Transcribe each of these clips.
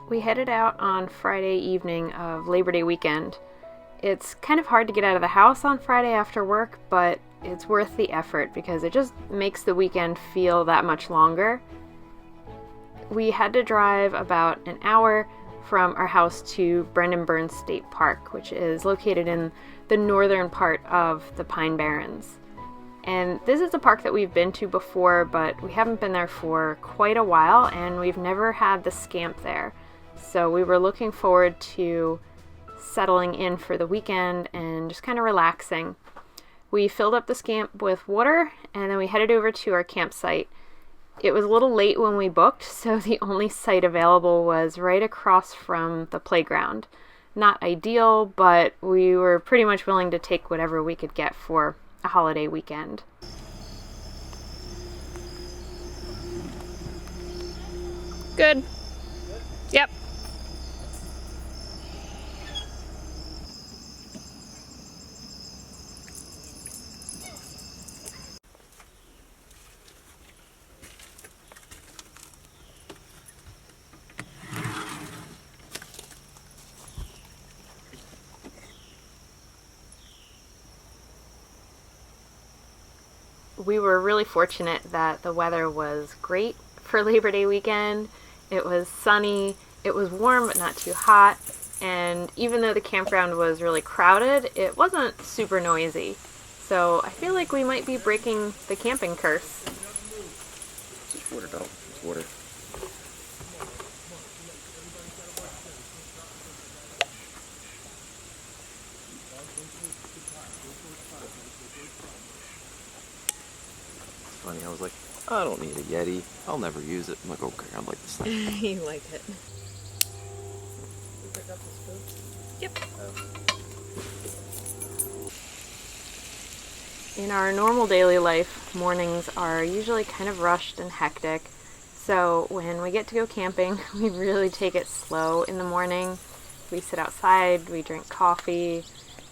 We headed out on Friday evening of Labor Day weekend. It's kind of hard to get out of the house on Friday after work, but it's worth the effort because it just makes the weekend feel that much longer. We had to drive about an hour from our house to Brendan Byrn State Park, which is located in the northern part of the Pine Barrens. And this is a park that we've been to before, but we haven't been there for quite a while, and we've never had the Scamp there. So we were looking forward to settling in for the weekend and just kind of relaxing. We filled up the Scamp with water, and then we headed over to our campsite. It was a little late when we booked, so the only site available was right across from the playground. Not ideal, but we were pretty much willing to take whatever we could get for a holiday weekend. Good. Yep. We were really fortunate that the weather was great for Labor Day weekend. It was sunny, it was warm but not too hot, and even though the campground was really crowded, it wasn't super noisy. So I feel like we might be breaking the camping curse. Just water, dog. It's water. Funny, I was like, I don't need a Yeti. I'll never use it. I'm like, okay, I like this thing. You like it. You pick up the spoons? Yep. In our normal daily life, mornings are usually kind of rushed and hectic. So when we get to go camping, we really take it slow in the morning. We sit outside, we drink coffee.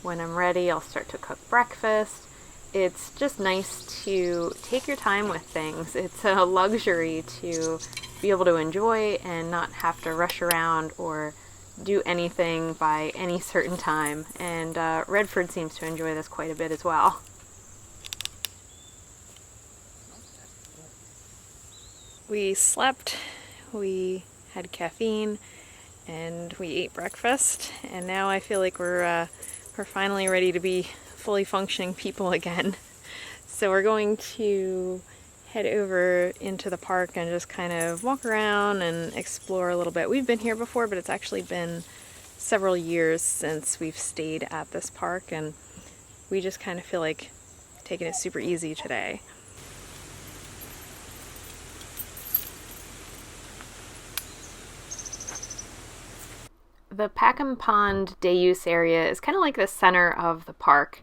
When I'm ready, I'll start to cook breakfast. It's just nice to take your time with things. It's a luxury to be able to enjoy and not have to rush around or do anything by any certain time. And Redford seems to enjoy this quite a bit as well. We slept, we had caffeine, and we ate breakfast. And now I feel like we're finally ready to be fully functioning people again. So we're going to head over into the park and just kind of walk around and explore a little bit. We've been here before, but it's actually been several years since we've stayed at this park, and we just kind of feel like taking it super easy today. The PAKIM Pond day use area is kind of like the center of the park.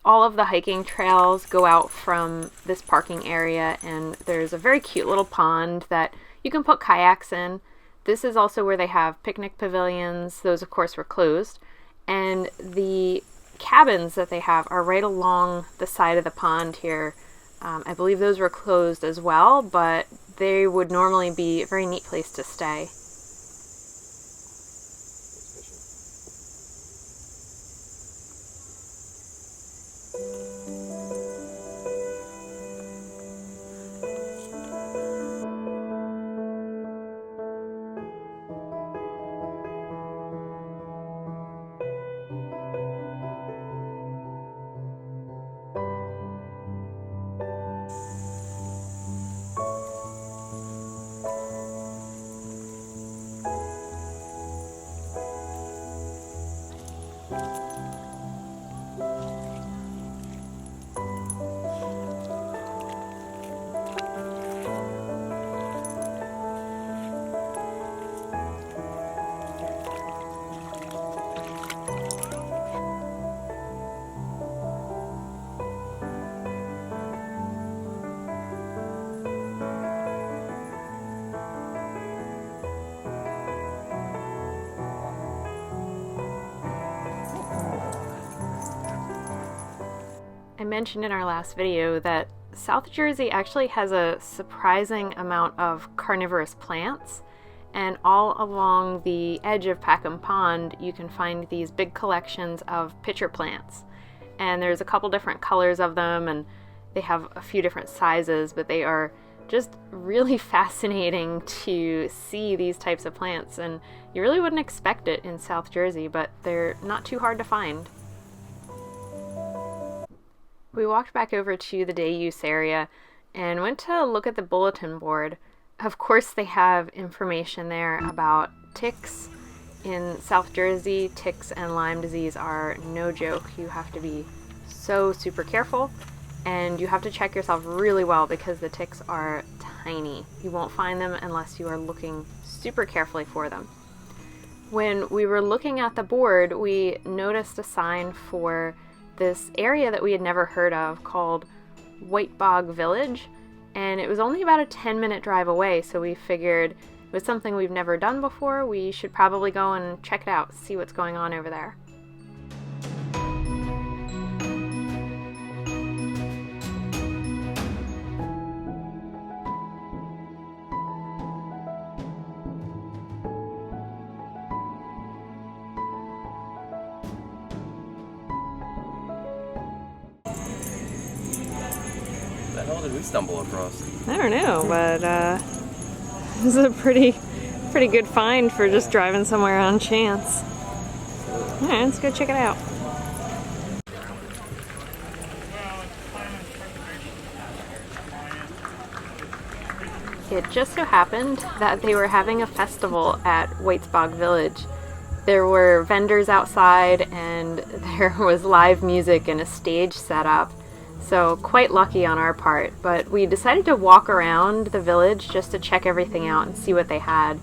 All of the hiking trails go out from this parking area, and there's a very cute little pond that you can put kayaks in. This is also where they have picnic pavilions. Those, of course, were closed. And the cabins that they have are right along the side of the pond here. I believe those were closed as well, but they would normally be a very neat place to stay. I mentioned in our last video that South Jersey actually has a surprising amount of carnivorous plants, And all along the edge of PAKIM Pond, you can find these big collections of pitcher plants. And there's a couple different colors of them, and they have a few different sizes, but they are just really fascinating to see these types of plants. And you really wouldn't expect it in South Jersey, but they're not too hard to find. We walked back over to the day use area and went to look at the bulletin board. Of course, they have information there about ticks. In South Jersey, ticks and Lyme disease are no joke. You have to be so super careful, and you have to check yourself really well because the ticks are tiny. You won't find them unless you are looking super carefully for them. When we were looking at the board, we noticed a sign for this area that we had never heard of called Whitesboge Village. And it was only about a 10-minute drive away, so we figured it was something we've never done before. We should probably go and check it out, see what's going on over there. What the hell did we stumble across? I don't know, but this is a pretty good find for just driving somewhere on chance. Alright, let's go check it out. It just so happened that they were having a festival at Whitesbog Village. There were vendors outside and there was live music and a stage set up. So quite lucky on our part, but we decided to walk around the village just to check everything out and see what they had.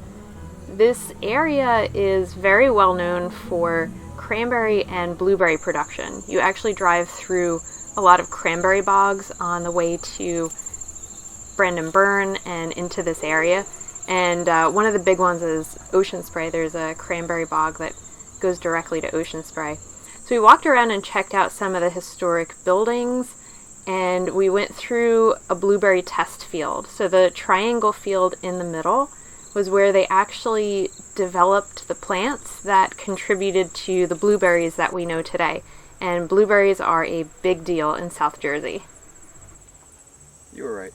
This area is very well known for cranberry and blueberry production. You actually drive through a lot of cranberry bogs on the way to Brendan Byrn and into this area. And one of the big ones is Ocean Spray. There's a cranberry bog that goes directly to Ocean Spray. So we walked around and checked out some of the historic buildings, and we went through a blueberry test field. So the triangle field in the middle was where they actually developed the plants that contributed to the blueberries that we know today. And blueberries are a big deal in South Jersey. You were right.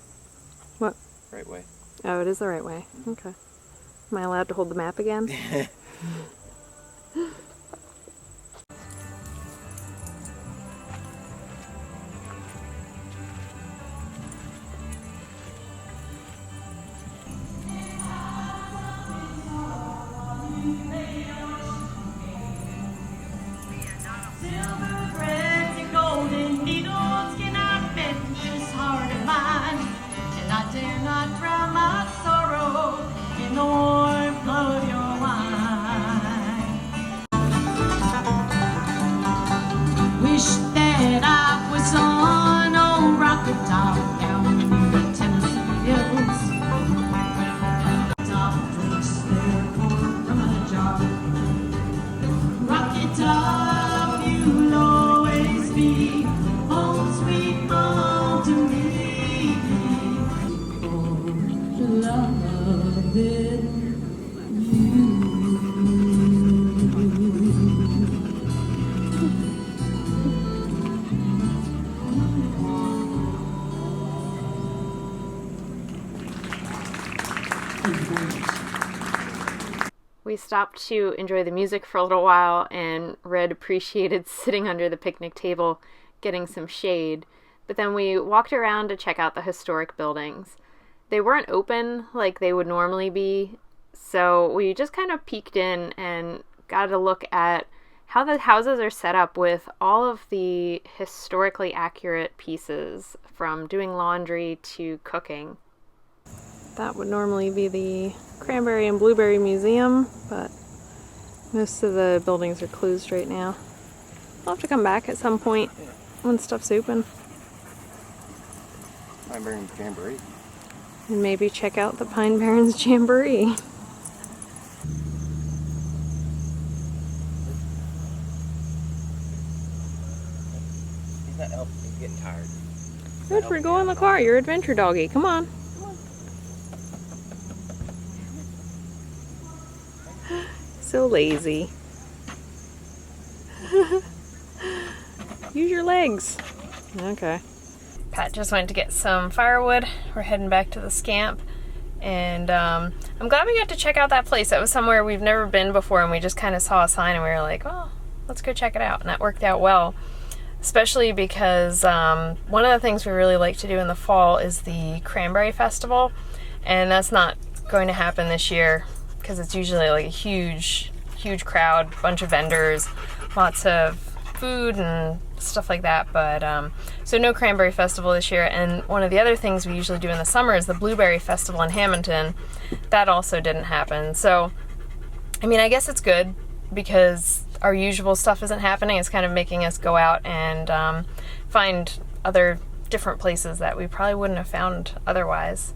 What? Right way. Oh, it is the right way. Okay. Am I allowed to hold the map again? We stopped to enjoy the music for a little while, and Red appreciated sitting under the picnic table getting some shade. But then we walked around to check out the historic buildings. They weren't open like they would normally be, so we just kind of peeked in and got a look at how the houses are set up with all of the historically accurate pieces, from doing laundry to cooking. That would normally be the Cranberry and Blueberry Museum, but most of the buildings are closed right now. I'll have to come back at some point when stuff's open. Pine Barrens Jamboree. And maybe check out the Pine Barrens Jamboree. He's not helping. He's getting tired. Redford, go in the car. You're adventure doggy. Come on. so lazy. Use your legs. Okay. Pat just went to get some firewood. We're heading back to the Scamp. And I'm glad we got to check out that place. That was somewhere we've never been before, and we just kind of saw a sign and we were like, oh, let's go check it out. And that worked out well. Especially because one of the things we really like to do in the fall is the Cranberry Festival. And that's not going to happen this year because it's usually like a huge crowd, bunch of vendors, lots of food and stuff like that. But so no Cranberry Festival this year. And one of the other things we usually do in the summer is the Blueberry Festival in Hamilton. That also didn't happen. So, I mean, I guess it's good because our usual stuff isn't happening. It's kind of making us go out and find other different places that we probably wouldn't have found otherwise.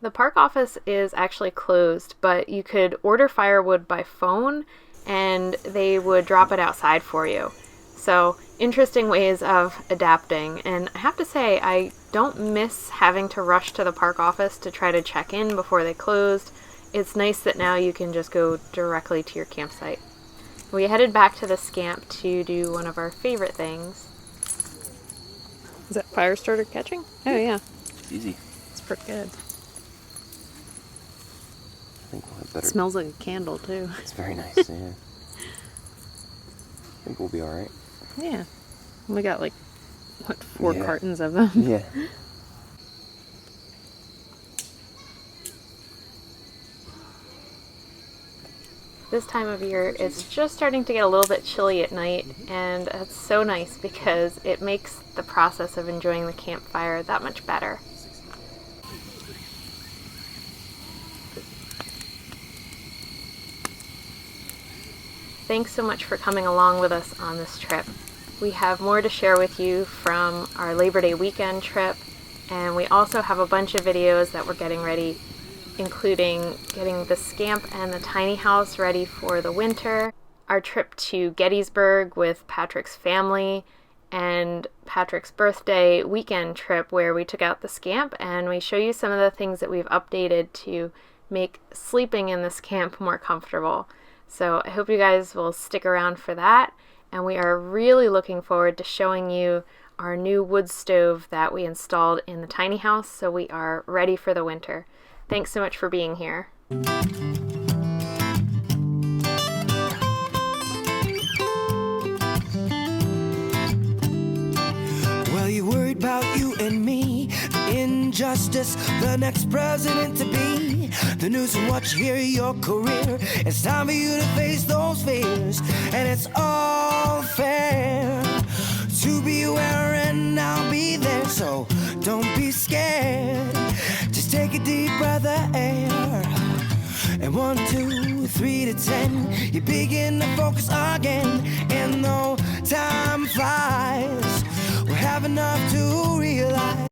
The park office is actually closed, but you could order firewood by phone and they would drop it outside for you. So, interesting ways of adapting. And I have to say, I don't miss having to rush to the park office to try to check in before they closed. It's nice that now you can just go directly to your campsite. We headed back to the Scamp to do one of our favorite things. Is that fire starter catching? Oh yeah. Easy. It's pretty good. I think we'll have better. It smells like a candle too. It's very nice, yeah. I think we'll be alright. Yeah. We got like, what, 4 Yeah. cartons of them? Yeah. This time of year, it's just starting to get a little bit chilly at night, and it's so nice because it makes the process of enjoying the campfire that much better. Thanks so much for coming along with us on this trip. We have more to share with you from our Labor Day weekend trip, and we also have a bunch of videos that we're getting ready, including getting the Scamp and the tiny house ready for the winter, our trip to Gettysburg with Patrick's family, and Patrick's birthday weekend trip where we took out the Scamp and we show you some of the things that we've updated to make sleeping in the Scamp more comfortable. So I hope you guys will stick around for that, and we are really looking forward to showing you our new wood stove that we installed in the tiny house, so we are ready for the winter. Thanks so much for being here. Well, you worried about you and me, the injustice, the next president to be, the news and what you hear, your career. It's time for you to face those fears, and it's all fair to be aware, and I'll be there, so don't be scared. Just take a deep breath of air, and 1, 2, 3 to 10, you begin to focus again, and though time flies, we'll have enough to realize